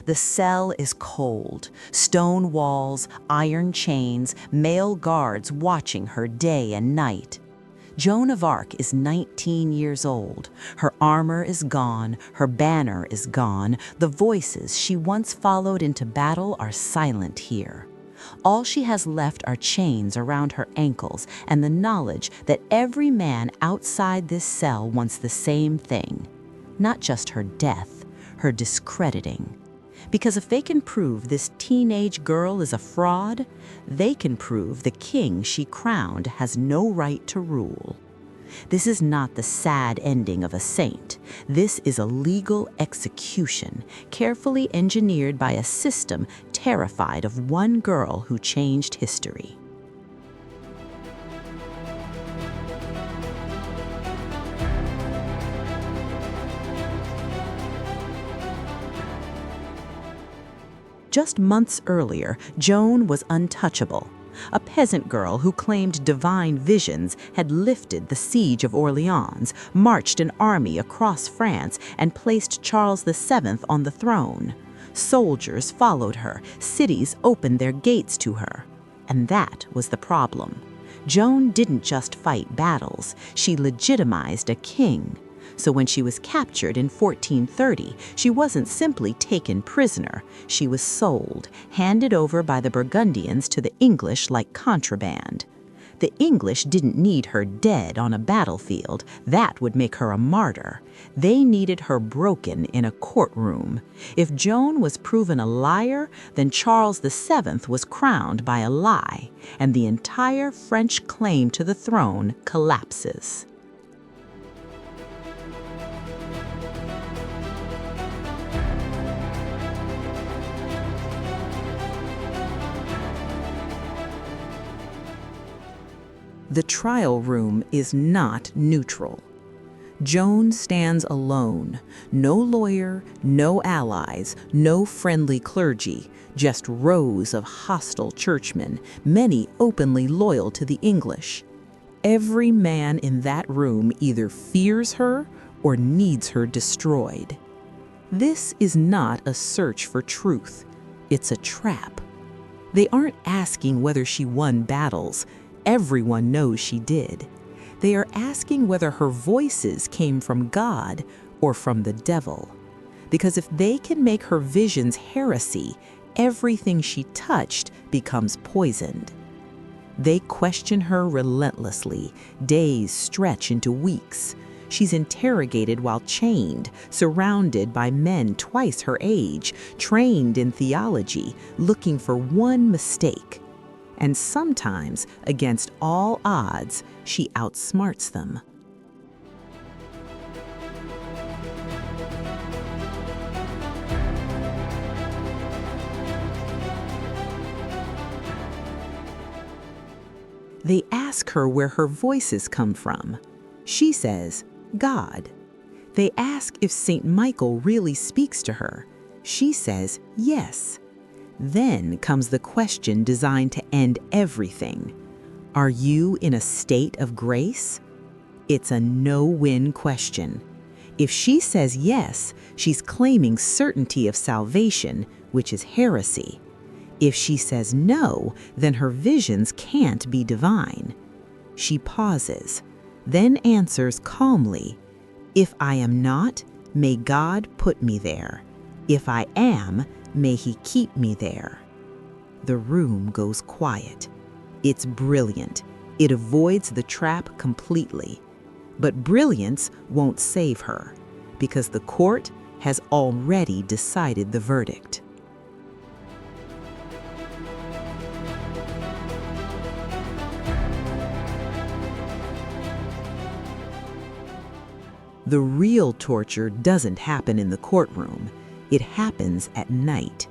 The cell is cold, stone walls, iron chains, male guards watching her day and night. Joan of Arc is 19 years old. Her armor is gone, her banner is gone, the voices she once followed into battle are silent here. All she has left are chains around her ankles and the knowledge that every man outside this cell wants the same thing. Not just her death, her discrediting. Because if they can prove this teenage girl is a fraud, they can prove the king she crowned has no right to rule. This is not the sad ending of a saint. This is a legal execution, carefully engineered by a system terrified of one girl who changed history. Just months earlier, Joan was untouchable. A peasant girl who claimed divine visions had lifted the siege of Orleans, marched an army across France, and placed Charles VII on the throne. Soldiers followed her, cities opened their gates to her. And that was the problem. Joan didn't just fight battles, she legitimized a king. So when she was captured in 1430, she wasn't simply taken prisoner. She was sold, handed over by the Burgundians to the English like contraband. The English didn't need her dead on a battlefield. That would make her a martyr. They needed her broken in a courtroom. If Joan was proven a liar, then Charles VII was crowned by a lie, and the entire French claim to the throne collapses. The trial room is not neutral. Joan stands alone. No lawyer, no allies, no friendly clergy, just rows of hostile churchmen, many openly loyal to the English. Every man in that room either fears her or needs her destroyed. This is not a search for truth. It's a trap. They aren't asking whether she won battles. Everyone knows she did. They are asking whether her voices came from God or from the devil. Because if they can make her visions heresy, everything she touched becomes poisoned. They question her relentlessly. Days stretch into weeks. She's interrogated while chained, surrounded by men twice her age, trained in theology, looking for one mistake. And sometimes, against all odds, she outsmarts them. They ask her where her voices come from. She says, God. They ask if Saint Michael really speaks to her. She says, yes. Then comes the question designed to end everything. Are you in a state of grace? It's a no-win question. If she says yes, she's claiming certainty of salvation, which is heresy. If she says no, then her visions can't be divine. She pauses, then answers calmly, if I am not, may God put me there. If I am, may He keep me there. The room goes quiet. It's brilliant. It avoids the trap completely. But brilliance won't save her, because the court has already decided the verdict. The real torture doesn't happen in the courtroom. It happens at night.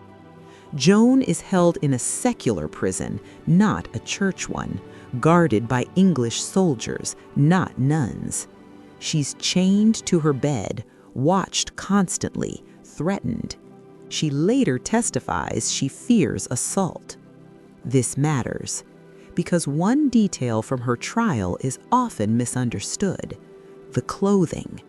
Joan is held in a secular prison, not a church one, guarded by English soldiers, not nuns. She's chained to her bed, watched constantly, threatened. She later testifies she fears assault. This matters, because one detail from her trial is often misunderstood: the clothing.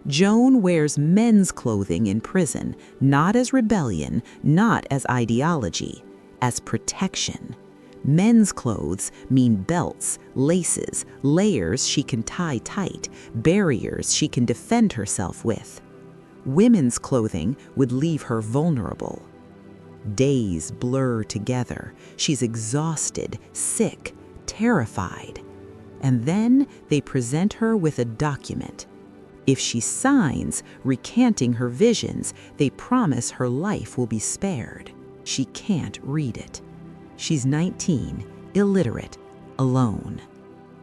Joan wears men's clothing in prison, not as rebellion, not as ideology, as protection. Men's clothes mean belts, laces, layers she can tie tight, barriers she can defend herself with. Women's clothing would leave her vulnerable. Days blur together. She's exhausted, sick, terrified. And then they present her with a document. If she signs, recanting her visions, they promise her life will be spared. She can't read it. She's 19, illiterate, alone.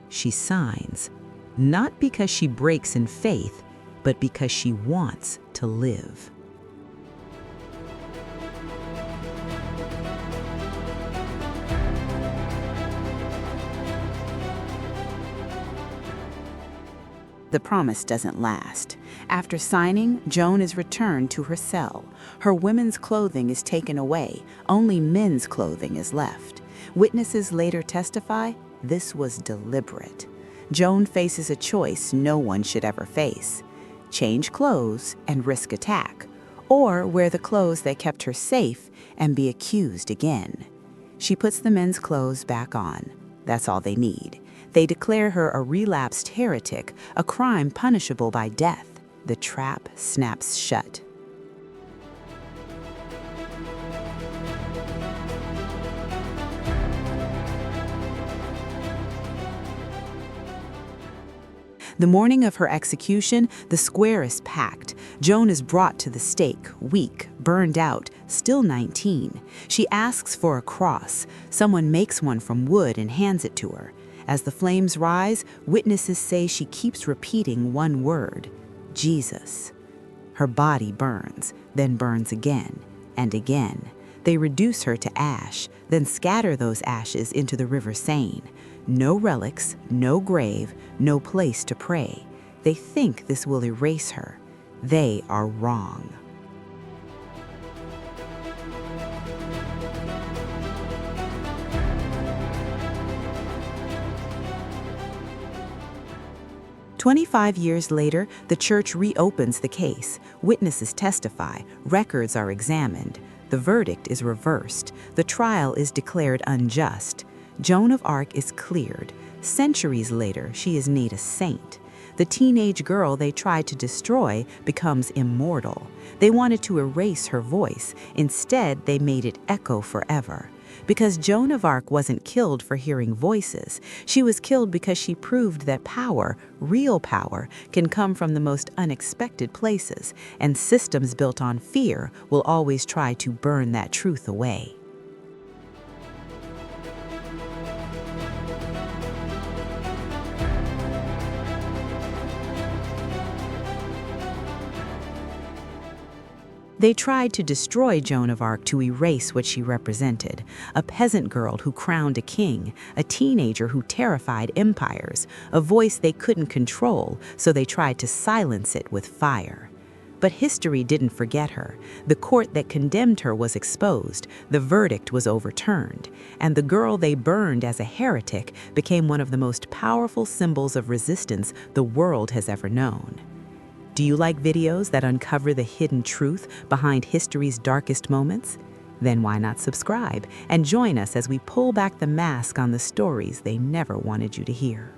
She signs, not because she breaks in faith, but because she wants to live. The promise doesn't last. After signing, Joan is returned to her cell. Her women's clothing is taken away. Only men's clothing is left. Witnesses later testify this was deliberate. Joan faces a choice no one should ever face: change clothes and risk attack, or wear the clothes that kept her safe and be accused again. She puts the men's clothes back on. That's all they need. They declare her a relapsed heretic, a crime punishable by death. The trap snaps shut. The morning of her execution, the square is packed. Joan is brought to the stake, weak, burned out, still 19. She asks for a cross. Someone makes one from wood and hands it to her. As the flames rise, witnesses say she keeps repeating one word: Jesus. Her body burns, then burns again and again. They reduce her to ash, then scatter those ashes into the River Seine. No relics, no grave, no place to pray. They think this will erase her. They are wrong. "25 years later, the church reopens the case. Witnesses testify. Records are examined. The verdict is reversed. The trial is declared unjust. Joan of Arc is cleared. Centuries later, she is made a saint. The teenage girl they tried to destroy becomes immortal. They wanted to erase her voice. Instead, they made it echo forever. Because Joan of Arc wasn't killed for hearing voices. She was killed because she proved that power, real power, can come from the most unexpected places, and systems built on fear will always try to burn that truth away. They tried to destroy Joan of Arc to erase what she represented: a peasant girl who crowned a king, a teenager who terrified empires, a voice they couldn't control, so they tried to silence it with fire. But history didn't forget her. The court that condemned her was exposed, the verdict was overturned, and the girl they burned as a heretic became one of the most powerful symbols of resistance the world has ever known. Do you like videos that uncover the hidden truth behind history's darkest moments? Then why not subscribe and join us as we pull back the mask on the stories they never wanted you to hear?